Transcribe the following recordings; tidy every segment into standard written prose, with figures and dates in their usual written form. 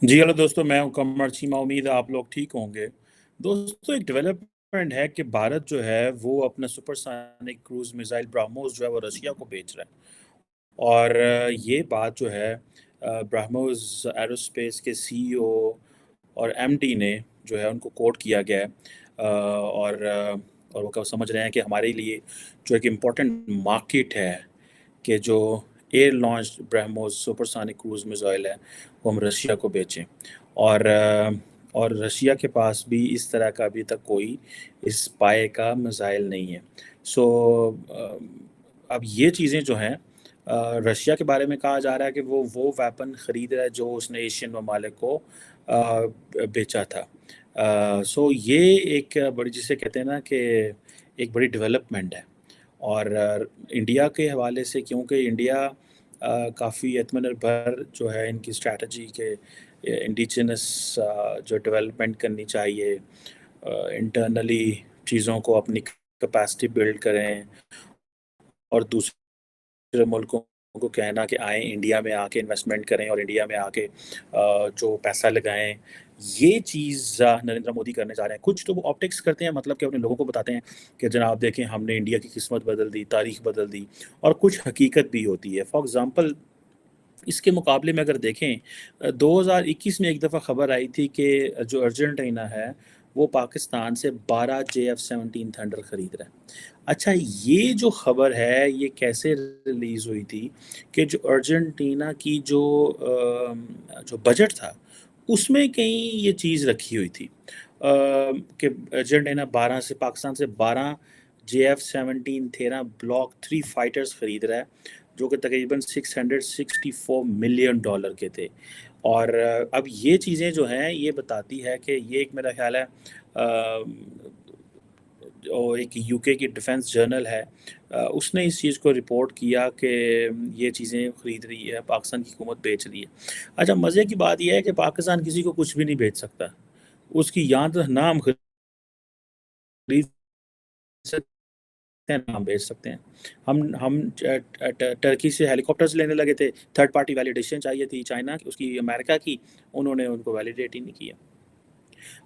जी hello दोस्तों, मैं हूं कमर चीमा। उम्मीद है आप लोग ठीक होंगे। दोस्तों, एक डेवलपमेंट है कि भारत जो है वो अपना सुपरसोनिक क्रूज मिसाइल ब्रह्मोस जो है वो रशिया को बेच रहा है। और ये बात जो है ब्रह्मोस एरोस्पेस के सीईओ और एमडी ने जो है उनको कोट किया गया है। और वो समझ रहे हैं कि हमारे लिए जो एक इम्पोर्टेंट मार्केट है कि जो air launch BrahMos supersonic cruise missile है वो हम रशिया को बेचें। और और रशिया के पास भी इस तरह का अभी तक कोई इस पाए का मिसाइल नहीं है। सो अब ये चीज़ें जो हैं, रशिया के बारे में कहा जा रहा है कि वो वेपन ख़रीद रहा है जो उसने एशियन ममालिक को बेचा था। सो ये एक बड़ी, जिसे कहते हैं ना कि एक बड़ी डेवलपमेंट है। और इंडिया के हवाले से, क्योंकि इंडिया काफ़ी आत्मनिर्भर जो है इनकी स्ट्रैटेजी के इंडिजिनस जो डेवलपमेंट करनी चाहिए, इंटरनली चीज़ों को अपनी कैपेसिटी बिल्ड करें और दूसरे मुल्कों को कहना कि आएँ इंडिया में आके इन्वेस्टमेंट करें और इंडिया में आके जो पैसा लगाएं। ये चीज़ नरेंद्र मोदी करने जा रहे हैं। कुछ तो वो ऑप्टिक्स करते हैं, मतलब कि अपने लोगों को बताते हैं कि जनाब देखें हमने इंडिया की किस्मत बदल दी, तारीख बदल दी। और कुछ हकीकत भी होती है। फॉर एग्ज़ाम्पल, इसके मुकाबले में अगर देखें, 2021 में एक दफ़ा खबर आई थी कि जो अर्जेंटीना है वो पाकिस्तान से 12 JF-17 थंडर ख़रीद रहा है। अच्छा, ये जो खबर है ये कैसे रिलीज़ हुई थी कि जो अर्जेंटीना की जो बजट था उसमें कहीं ये चीज़ रखी हुई थी कि अर्जेंटीना 12 से पाकिस्तान से 12 JF-17 13 ब्लॉक 3 फाइटर्स ख़रीद रहा है, जो कि तकरीबन $664 मिलियन के थे। और अब ये चीज़ें जो हैं ये बताती है कि ये एक, मेरा ख्याल है, और एक यूके की डिफेंस जर्नल है, उसने इस चीज़ को रिपोर्ट किया कि ये चीज़ें ख़रीद रही है पाकिस्तान की हुकूमत, बेच रही है। अच्छा, मज़े की बात यह है कि पाकिस्तान किसी को कुछ भी नहीं बेच सकता। उसकी यहाँ तो नाम खरीद सकते हैं, नाम बेच सकते हैं। हम टर्की से हेलीकॉप्टर्स लेने लगे थे, थर्ड पार्टी वैलिडेशन चाहिए थी चाइना की, उसकी अमेरिका की, उन्होंने उनको वैलिडेट ही नहीं किया।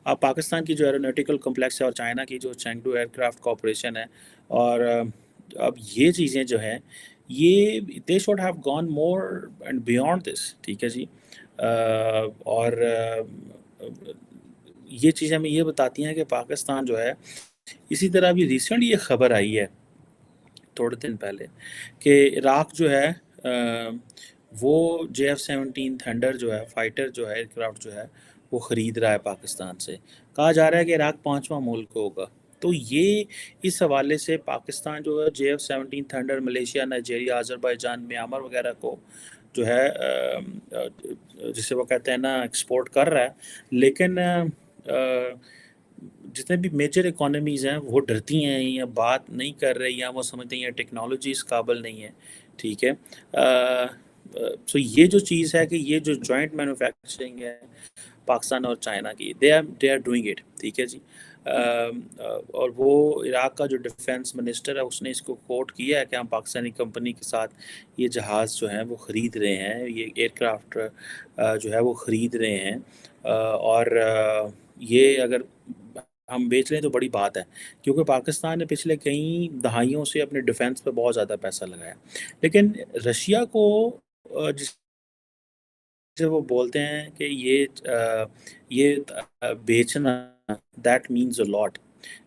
अब पाकिस्तान की जो एरोनॉटिकल कॉम्प्लेक्स है और चाइना की जो चेंगडू एयरक्राफ्ट कॉरपोरेशन है, और अब ये चीज़ें जो हैं ये they should have gone more and beyond this, ठीक है जी। और ये चीज़ें हमें ये बताती हैं कि पाकिस्तान जो है, इसी तरह अभी रिसेंट ये खबर आई है थोड़े दिन पहले कि इराक जो है वो JF-17 थंडर जो है फाइटर जो है एयरक्राफ्ट जो है वो ख़रीद रहा है पाकिस्तान से। कहा जा रहा है कि इराक 5वां मुल्क होगा। तो ये इस हवाले से पाकिस्तान जो है JF-17 thunder Malaysia, Nigeria, Azerbaijan, Myanmar वगैरह को जो है जिसे वो कहते हैं ना एक्सपोर्ट कर रहा है। लेकिन जितने भी मेजर इकोनॉमीज़ हैं वो डरती हैं या बात नहीं कर रही, या वो समझते हैं टेक्नोलॉजी इस काबिल नहीं है, ठीक है। सो ये जो चीज़ है कि ये जो जॉइंट मैन्युफैक्चरिंग है पाकिस्तान और चाइना की, दे आर डूइंग इट, ठीक है जी। और वो इराक का जो डिफेंस मिनिस्टर है उसने इसको कोट किया है कि हम पाकिस्तानी कंपनी के साथ ये जहाज़ जो हैं वो ख़रीद रहे हैं, ये एयरक्राफ्ट जो है वो ख़रीद रहे हैं। और ये अगर हम बेच रहे हैं तो बड़ी बात है, क्योंकि पाकिस्तान ने पिछले कई दहाइयों से अपने डिफेंस पे बहुत ज़्यादा पैसा लगाया। लेकिन रशिया को जिसे वो बोलते हैं कि ये बेचना, दैट मीन्स अ लॉट।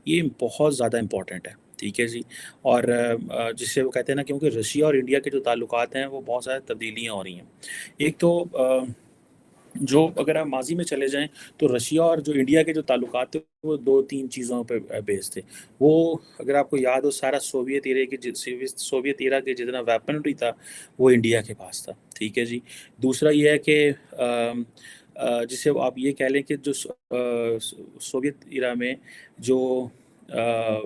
ये बहुत ज़्यादा इम्पोर्टेंट है, ठीक है जी। और जिसे वो कहते हैं ना, क्योंकि रशिया और इंडिया के जो ताल्लुकात हैं वो बहुत सारी तब्दीलियाँ हो रही हैं। एक तो जो अगर आप माजी में चले जाएं तो रशिया और जो इंडिया के जो ताल्लुकात थे वो दो तीन चीज़ों पे बेस्ड थे। वो, अगर आपको याद हो, सारा सोवियत एरा के जितना वेपनरी था वो इंडिया के पास था, ठीक है जी। दूसरा ये है कि जिसे आप ये कह लें कि जो सोवियत एरा में जो अ,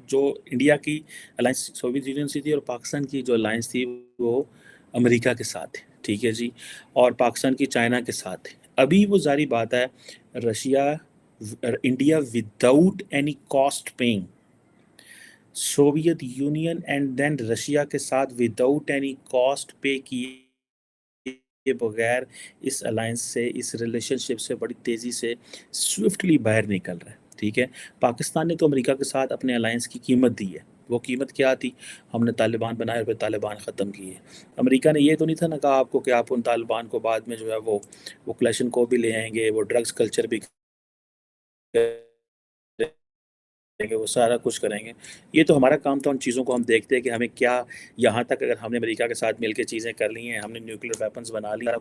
जो इंडिया की अलायंस सोवियत यूनियन से थी और पाकिस्तान की जो अलायंस थी वो अमेरिका के साथ है, ठीक है जी। और पाकिस्तान की चाइना के साथ है। अभी वो जारी बात है, Russia India without any cost paying, Soviet Union and then Russia के साथ विदाउट एनी कॉस्ट पे किए के बगैर इस अलायंस से, इस रिलेशनशिप से बड़ी तेज़ी से स्विफ्टली बाहर निकल रहा है, ठीक है? पाकिस्तान ने तो अमेरिका के साथ अपने अलायंस की कीमत दी है। वो कीमत क्या थी? हमने तालिबान बनाए और फिर तालिबान ख़त्म किए। अमेरिका ने ये तो नहीं था ना कहा आपको कि आप उन तालिबान को बाद में जो है वो क्लेशनकोव भी ले आएँगे, वो ड्रग्स कल्चर भी करेंगे, वो सारा कुछ करेंगे। ये तो हमारा काम था, उन चीज़ों को हम देखते हैं कि हमें क्या यहाँ तक अगर हमने अमेरिका के साथ मिलके चीज़ें कर ली हैं, हमने न्यूक्लियर वेपन्स बना लिया,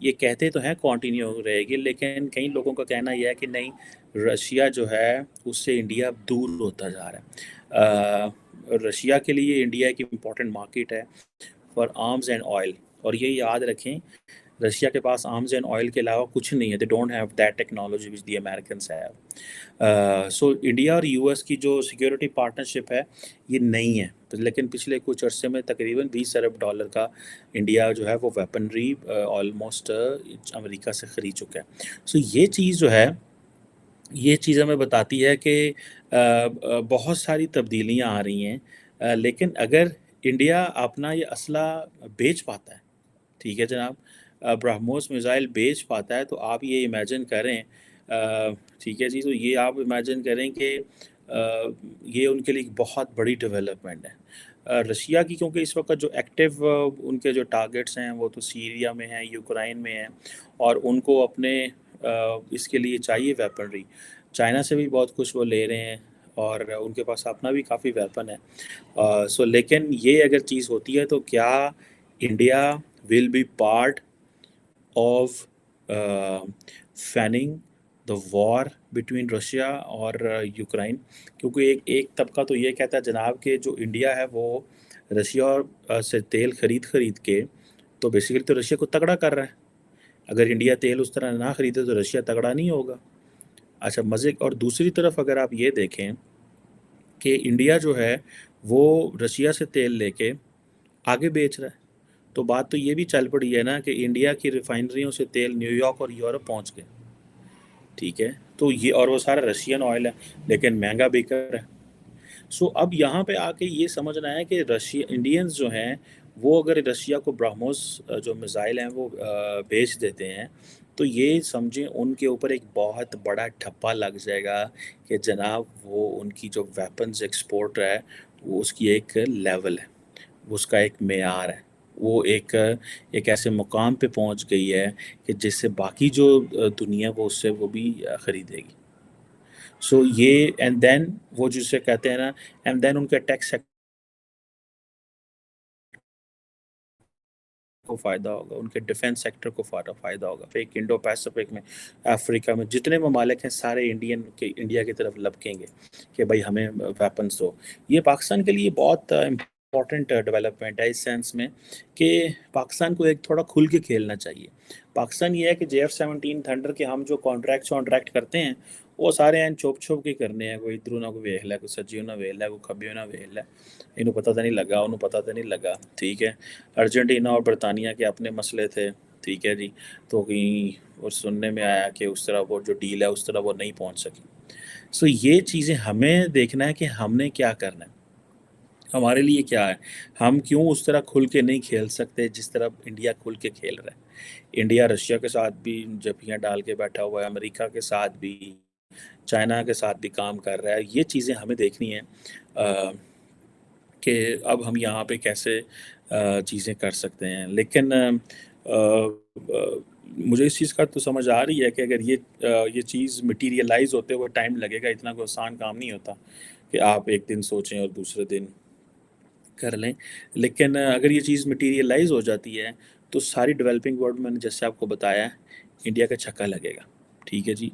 ये कहते तो हैं कंटिन्यू रहेगी, लेकिन कई लोगों का कहना ये है कि नहीं, रशिया जो है उससे इंडिया दूर होता जा रहा है। रशिया के लिए इंडिया एक इम्पॉर्टेंट मार्केट है फॉर आर्म्स एंड ऑयल, और ये याद रखें, रशिया के पास आर्म्स एंड ऑयल के अलावा कुछ नहीं है। They don't have that technology which the Americans have. So India और यूएस की जो सिक्योरिटी पार्टनरशिप है ये नहीं है, लेकिन पिछले कुछ अरसे में तकरीबन 20 अरब डॉलर का इंडिया जो है वो वेपनरी ऑलमोस्ट अमेरिका से ख़रीद चुका है। सो ये चीज़ जो है, ये चीज़ हमें बताती है कि बहुत सारी तब्दीलियाँ आ रही हैं, लेकिन अगर इंडिया अपना ये असला बेच पाता है, ठीक है जनाब, ब्रह्मोस मिसाइल बेच पाता है, तो आप ये इमेजिन करें, ठीक है जी, तो ये आप इमेजिन करें कि ये उनके लिए एक बहुत बड़ी डेवलपमेंट है। रशिया की, क्योंकि इस वक्त जो एक्टिव उनके जो टारगेट्स हैं वो तो सीरिया में हैं, यूक्रेन में हैं, और उनको अपने इसके लिए चाहिए वेपनरी। चाइना से भी बहुत कुछ वो ले रहे हैं, और उनके पास अपना भी काफ़ी वेपन है। सो लेकिन ये अगर चीज़ होती है तो क्या India will be part of fanning the war between Russia और यूक्रेन? क्योंकि एक एक तबका तो ये कहता है जनाब कि जो इंडिया है वो रशिया और से तेल खरीद के तो बेसिकली तो रशिया को तगड़ा कर रहा है। अगर इंडिया तेल उस तरह ना खरीदे तो रशिया तगड़ा नहीं होगा। अच्छा मज़े, और दूसरी तरफ अगर आप ये देखें कि इंडिया जो है वो रशिया से तेल लेके आगे बेच रहा है, तो बात तो ये भी चल पड़ी है ना कि इंडिया की रिफाइनरियों से तेल न्यूयॉर्क और यूरोप पहुंच गए, ठीक है? तो ये, और वो सारा रशियन ऑयल है, लेकिन महंगा बिक रहा है। सो अब यहाँ पे आके ये समझना है कि रशिया इंडियंस जो हैं वो अगर रशिया को ब्रह्मोस जो मिसाइल हैं वो बेच देते हैं, तो ये समझें उनके ऊपर एक बहुत बड़ा ठप्पा लग जाएगा कि जनाब वो उनकी जो वेपन्स एक्सपोर्ट है वो उसकी एक लेवल है, वो उसका एक मेयार है, वो एक ऐसे मुकाम पे पहुंच गई है कि जिससे बाकी जो दुनिया वो उससे वो भी ख़रीदेगी। सो ये, एंड देन वो जिसे कहते हैं ना, एंड देन उनके टैक्स को फ़ायदा होगा, उनके डिफेंस सेक्टर को फ़ायदा होगा। फिर एक इंडो पैसिफिक में, अफ्रीका में जितने ममालिक हैं सारे इंडिया की तरफ लपकेंगे कि भाई हमें वेपन्स दो। ये पाकिस्तान के लिए बहुत इम्पॉर्टेंट डेवलपमेंट है इस सेंस में कि पाकिस्तान को एक थोड़ा खुल के खेलना चाहिए। पाकिस्तान ये है कि JF-17 थंडर के हम जो कॉन्ट्रैक्ट करते हैं वो सारे हैं छुप के करने हैं, कोई इधरों ना कोई वेख लै, कोई सज्जियों ना वेख लै, कोई खब्बियों ना वेख लै, इन्हों पता तो नहीं लगा, उन्होंने पता तो नहीं लगा, ठीक है? अर्जेंटीना और बरतानिया के अपने मसले थे, ठीक है जी, तो कहीं और सुनने में आया कि उस तरह वो जो डील है उस तरह वो नहीं पहुंच सकी। सो ये चीज़ें हमें देखना है कि हमने क्या करना है, हमारे लिए क्या है, हम क्यों उस तरह खुल के नहीं खेल सकते जिस तरह इंडिया खुल के खेल रहा है। इंडिया रशिया के साथ भी जपियाँ डाल के बैठा हुआ है, अमेरिका के साथ भी, चाइना के साथ भी काम कर रहा है। ये चीज़ें हमें देखनी है कि अब हम यहाँ पे कैसे चीज़ें कर सकते हैं। लेकिन मुझे इस चीज़ का तो समझ आ रही है कि अगर ये चीज़ मटीरियलाइज़ होते हुए टाइम लगेगा, इतना कोई आसान काम नहीं होता कि आप एक दिन सोचें और दूसरे दिन कर लें। लेकिन अगर ये चीज़ मटीरियलाइज़ हो जाती है तो सारी डेवलपिंग वर्ल्ड में, मैंने जैसे आपको बताया है, इंडिया का छक्का लगेगा, ठीक है जी।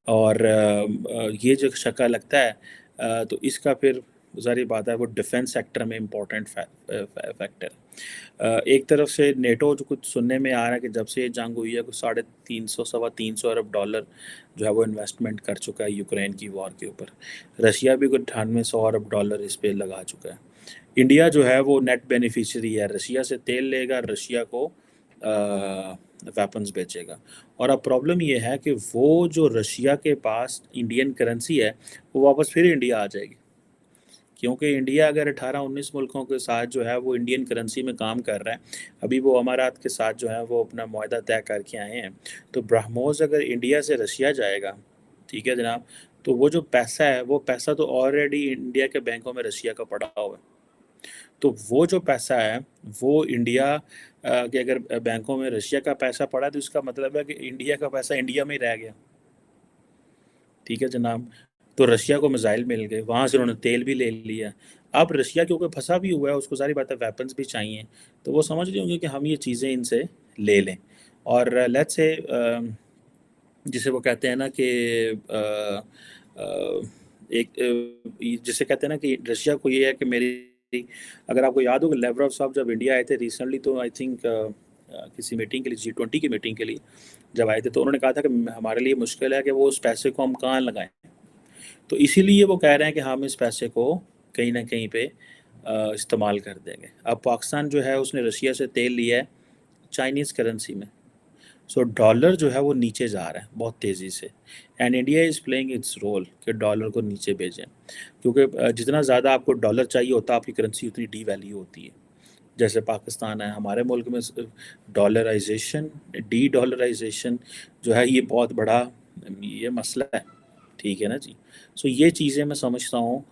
और ये जो छक्का लगता है तो इसका फिर सारी बात है वो डिफेंस सेक्टर में इम्पोर्टेंट फैक्टर। एक तरफ से नेटो जो कुछ सुनने में आ रहा है कि जब से ये जंग हुई है कुछ 350 $350 जो है वो इन्वेस्टमेंट कर चुका है यूक्रेन की वॉर के ऊपर। रशिया भी कुछ $9800 इस पे लगा चुका है। इंडिया जो है वो नेट बेनिफिशियरी है, रशिया से तेल लेगा, रशिया को वेपन्स बेचेगा। और अब प्रॉब्लम ये है कि वो जो रशिया के पास इंडियन करेंसी है वो वापस फिर इंडिया आ जाएगी, क्योंकि इंडिया अगर 18-19 मुल्कों के साथ जो है वो इंडियन करेंसी में काम कर रहा है। अभी वो अमारात के साथ जो है वो अपना मुआहदा तय करके आए हैं। तो ब्रह्मोस अगर इंडिया से रशिया जाएगा, ठीक है जनाब, तो वो जो पैसा है वो पैसा तो ऑलरेडी इंडिया के बैंकों में रशिया का पड़ा हुआ है। तो वो जो पैसा है वो इंडिया के अगर बैंकों में रशिया का पैसा पड़ा है तो इसका मतलब है कि इंडिया का पैसा इंडिया में ही रह गया। ठीक है जनाब। तो रशिया को मिसाइल मिल गए, वहाँ से उन्होंने तेल भी ले लिया। अब रशिया के ऊपर फंसा भी हुआ है, उसको सारी बातें वेपन्स भी चाहिए, तो वो समझ रहे होंगे कि हम ये चीज़ें इनसे ले लें। और लेट्स से जिसे वो कहते हैं ना कि एक जिसे कहते हैं ना कि रशिया को ये है कि मेरी, अगर आपको याद हो कि लेवरव साहब जब इंडिया आए थे रिसेंटली, तो आई थिंक किसी मीटिंग के लिए, G20 की मीटिंग के लिए जब आए थे, तो उन्होंने कहा था कि हमारे लिए मुश्किल है कि वो उस पैसे को हम कहाँ लगाएं। तो इसीलिए वो कह रहे हैं कि हम इस पैसे को कहीं ना कहीं पे इस्तेमाल कर देंगे। अब पाकिस्तान जो है उसने रशिया से तेल लिया है चाइनीज़ करेंसी में, सो डॉलर जो है वो नीचे जा रहा है बहुत तेज़ी से, and India is playing its role कि डॉलर को नीचे भेजें, क्योंकि जितना ज़्यादा आपको डॉलर चाहिए होता है आपकी करेंसी उतनी डी वैल्यू होती है। जैसे पाकिस्तान है, हमारे मुल्क में डॉलराइजेशन, डी डॉलराइजेशन जो है ये बहुत बड़ा ये मसला है। ठीक है ना जी। सो ये चीज़ें मैं समझता हूँ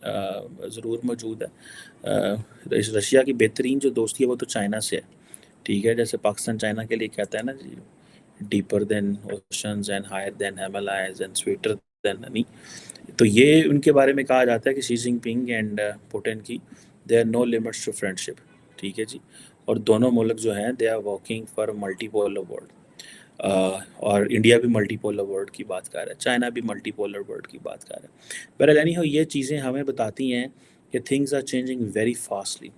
ज़रूर मौजूद है। रशिया की बेहतरीन जो दोस्ती है वो तो चाइना से है। ठीक है, जैसे पाकिस्तान चाइना के लिए कहता है ना जी, deeper than oceans and higher than Himalayas and sweeter than honey. तो ये उनके बारे में कहा जाता है कि शी जिनपिंग एंड पुतिन की they are no limits to friendship. ठीक है जी। और दोनों मुल्क जो हैं they are working for multipolar world. और इंडिया भी मल्टीपोलर वर्ल्ड की बात कर रहा है, चाइना भी मल्टीपोलर वर्ल्ड की बात कर रहा है। पर एनी हो, ये चीज़ें हमें बताती हैं कि things are changing very fastly.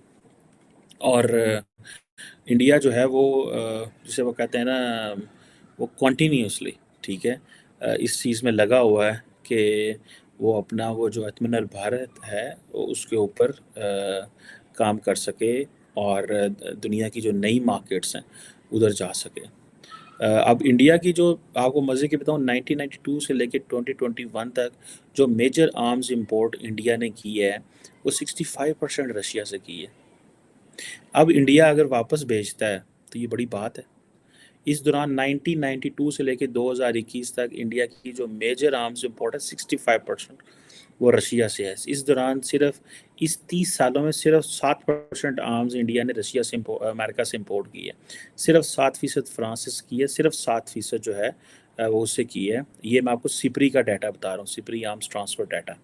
और इंडिया जो है वो जिसे वो कहते हैं ना वो कॉन्टीन्यूसली, ठीक है, इस चीज़ में लगा हुआ है कि वो अपना वो जो आत्मनिर्भर भारत है वो उसके ऊपर काम कर सके और दुनिया की जो नई मार्केट्स हैं उधर जा सके। अब इंडिया की जो आपको मज़े की बताऊँ, 1992 से लेके 2021 तक जो मेजर आर्म्स इंपोर्ट इंडिया ने की है वो 65% रशिया से की है। अब इंडिया अगर वापस भेजता है तो ये बड़ी बात है। इस दौरान 1992 से लेके 2021 तक इंडिया की जो मेजर आर्म्स इंपोर्ट है 65% वो रशिया से है। इस दौरान सिर्फ इस 30 सालों में सिर्फ 7% आर्म्स इंडिया ने रशिया से अमेरिका से इंपोर्ट की है। सिर्फ 7% फ्रांस से की है, सिर्फ 7% जो है वो उससे की है। ये मैं आपको सिपरी का डाटा बता रहा हूँ, सिपरी आर्म्स ट्रांसफ़र डाटा।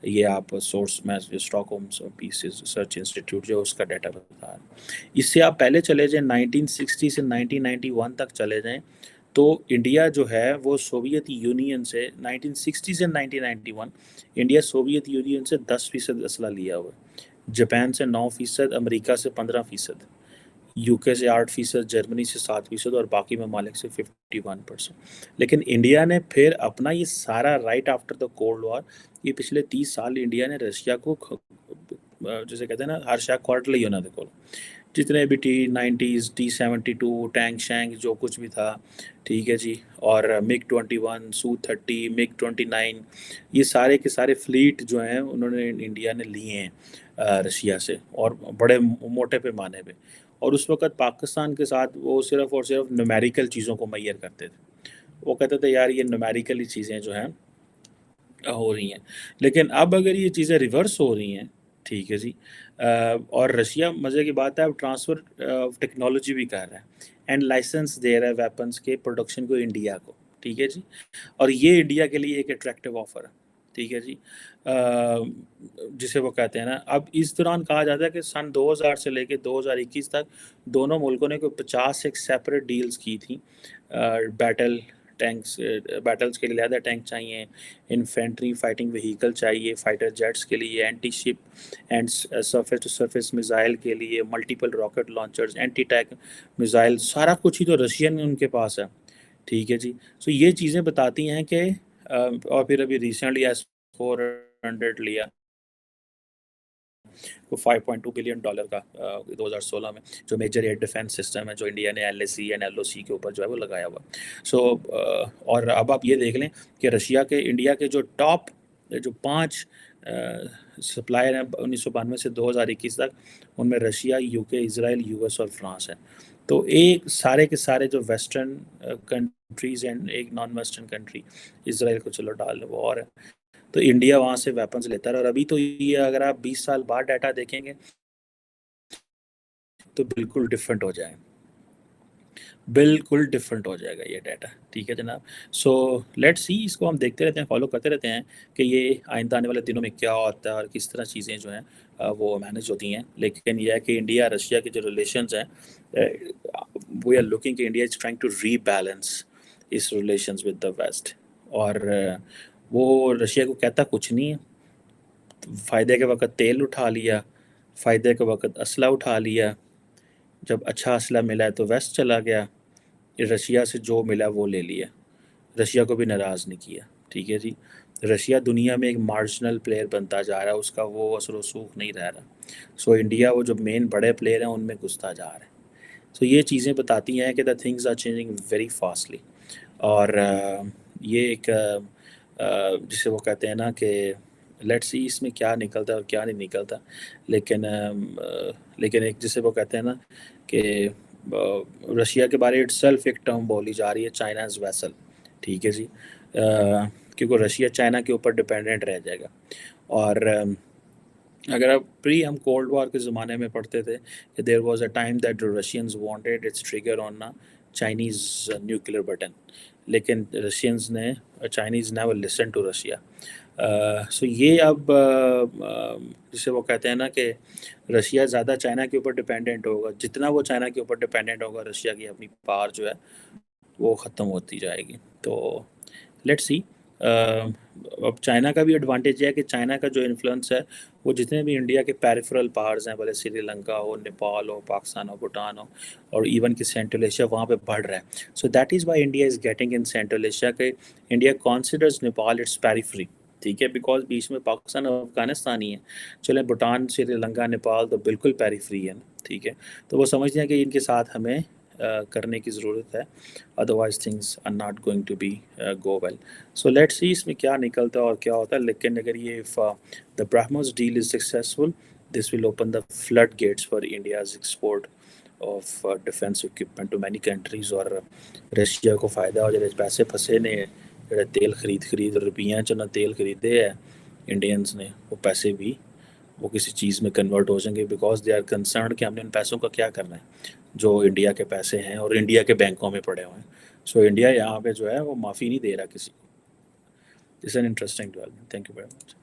ये आप सोर्स में स्टॉकहोम पीस रिसर्च इंस्टीट्यूट जो उसका डाटा बता रहा हूँ। इससे आप पहले चले जाएँ 1960 से 1991 तक चले जाएँ, तो इंडिया जो है वो सोवियत यूनियन से 1960 से 1991 इंडिया सोवियत यूनियन से 10% असला लिया हुआ है, जापान से 9%, अमेरिका से 15%, यूके से 8%, जर्मनी से 7% और बाकी ममालिक से 51%। लेकिन इंडिया ने फिर अपना ये सारा right after the cold war, ये पिछले 30 साल इंडिया ने रशिया को जैसे कहते हैं ना हर शा क्वार्टर ही होना देखो, जितने भी T-90s, T-72 टैंक शैंक जो कुछ भी था, ठीक है जी, और MiG-21, Su-30, MiG-29, ये सारे के सारे फ्लीट जो हैं उन्होंने इंडिया ने लिए हैं रशिया से, और बड़े मोटे पैमाने पे। और उस वक़्त पाकिस्तान के साथ वो सिर्फ़ और सिर्फ न्यूमेरिकल चीज़ों को मैयर करते थे। वो कहते थे यार ये न्यूमेरिकल ही चीज़ें जो हैं हो रही हैं। लेकिन अब अगर ये चीज़ें रिवर्स हो रही हैं, ठीक है जी, और रशिया मज़े की बात है अब ट्रांसफ़र टेक्नोलॉजी भी कर रहा है एंड लाइसेंस दे रहा है वेपन्स के प्रोडक्शन को इंडिया को, ठीक है जी। और ये इंडिया के लिए एक अट्रैक्टिव ऑफ़र है, ठीक है जी। जिसे वो कहते हैं ना, अब इस दौरान कहा जाता है कि सन 2000 से लेके 2021 तक दोनों मुल्कों ने कोई 50 एक सेपरेट डील्स की थी बैटल टैंक्स बैटल्स के लिए ज़्यादा टैंक चाहिए, इन्फेंट्री फाइटिंग व्हीकल चाहिए, फाइटर जेट्स के लिए, anti ship and surface to surface missile के लिए, multiple rocket launchers, anti tank missile, सारा कुछ ही तो रशियन उनके पास है। ठीक है जी। सो ये चीज़ें बताती हैं कि और फिर अभी रिसेंटली S-400 लिया, वो $5.2 बिलियन का 2016 में, जो मेजर एयर डिफेंस सिस्टम है जो इंडिया ने LAC एंड LOC के ऊपर जो है वो लगाया हुआ। सो और अब आप ये देख लें कि रशिया के इंडिया के जो टॉप जो 5 सप्लायर हैं 1992 से 2021 तक, उनमें रशिया, UK, इसराइल, US और फ्रांस है। तो एक सारे के सारे जो वेस्टर्न कंट्रीज़ एंड एक नॉन वेस्टर्न कंट्री, इसराइल को चलो डाल वो और है, तो इंडिया वहाँ से वेपन्स लेता है। और अभी तो ये अगर आप 20 साल बाद डाटा देखेंगे तो बिल्कुल डिफरेंट हो जाए, बिल्कुल डिफरेंट हो जाएगा ये डाटा। ठीक है जनाब। सो लेट्स सी, इसको हम देखते रहते हैं, फॉलो करते रहते हैं कि ये आइंदा आने वाले दिनों में क्या होता है और किस तरह चीज़ें जो हैं वो मैनेज होती हैं। लेकिन यह है कि इंडिया रशिया के जो रिलेशंस हैं, वी आर लुकिंग कि India is trying to rebalance इस रिलेशंस विद द वेस्ट। और वो रशिया को कहता कुछ नहीं है, फ़ायदे के वक्त तेल उठा लिया, फ़ायदे के वक्त असला उठा लिया, जब अच्छा असला मिला है तो वेस्ट चला गया, रशिया से जो मिला वो ले लिया, रशिया को भी नाराज़ नहीं किया। ठीक है जी। रशिया दुनिया में एक मार्जिनल प्लेयर बनता जा रहा है, उसका वो असर रसूख नहीं रह रहा। सो इंडिया वो जो मेन बड़े प्लेयर हैं उनमें घुसता जा रहा है। सो ये चीज़ें बताती हैं कि the things are changing very fastly. और ये एक जिसे वो कहते हैं ना कि लेट्स सी इसमें क्या निकलता है और क्या नहीं निकलता। लेकिन एक जिसे वो कहते हैं ना कि रशिया के बारे इटसेल्फ एक टर्म बोली जा रही है, चाइनाज वेसल। ठीक है जी। क्योंकि रशिया चाइना के ऊपर डिपेंडेंट रह जाएगा। और अगर आप हम कोल्ड वॉर के ज़माने में पढ़ते थे कि there was a time that Russians wanted its trigger on ना चाइनीज़ न्यूक्लियर बटन, लेकिन रशियंस ने Chinese never listen to Russia. So ये अब जिसे वो कहते हैं ना कि रशिया ज़्यादा चाइना के ऊपर डिपेंडेंट होगा, जितना वो चाइना के ऊपर डिपेंडेंट होगा रशिया की अपनी पावर जो है वो ख़त्म होती जाएगी। तो लेट्स सी। अब चाइना का भी एडवांटेज है कि चाइना का जो इन्फ्लुएंस है वो जितने भी इंडिया के पेरिफेरल पावर्स हैं, भले श्रीलंका हो, नेपाल हो, पाकिस्तान हो, भूटान हो, और इवन कि सेंट्रल एशिया, वहाँ पे बढ़ रहा है। So that is why India is getting in central Asia के इंडिया कॉन्सिडर्स नेपाल इट्स पेरिफेरी। ठीक है, बिकॉज बीच में पाकिस्तान और अफगानिस्तान ही है। चले भूटान, श्रीलंका, नेपाल तो बिल्कुल पेरिफेरी है ना। ठीक है, तो वो समझते हैं कि इनके साथ हमें करने की ज़रूरत है, otherwise things are not going to be go well. So let's see इसमें क्या निकलता है और क्या होता है। लेकिन अगर ये the BrahMos deal is successful, this will open the floodgates for India's export of defence equipment to many countries. और रशिया को फ़ायदा हो जाए, पैसे फंसे ने जो तेल खरीद रुपया च ना तेल खरीदे है इंडियंस ने, वो पैसे भी वो किसी चीज़ में कन्वर्ट हो जाएंगे, बिकॉज दे आर कंसर्न कि हमने उन पैसों का क्या करना है जो इंडिया के पैसे हैं और इंडिया के बैंकों में पड़े हुए हैं। सो इंडिया यहाँ पे जो है वो माफ़ी नहीं दे रहा किसी को। It's an interesting development. Thank you very much.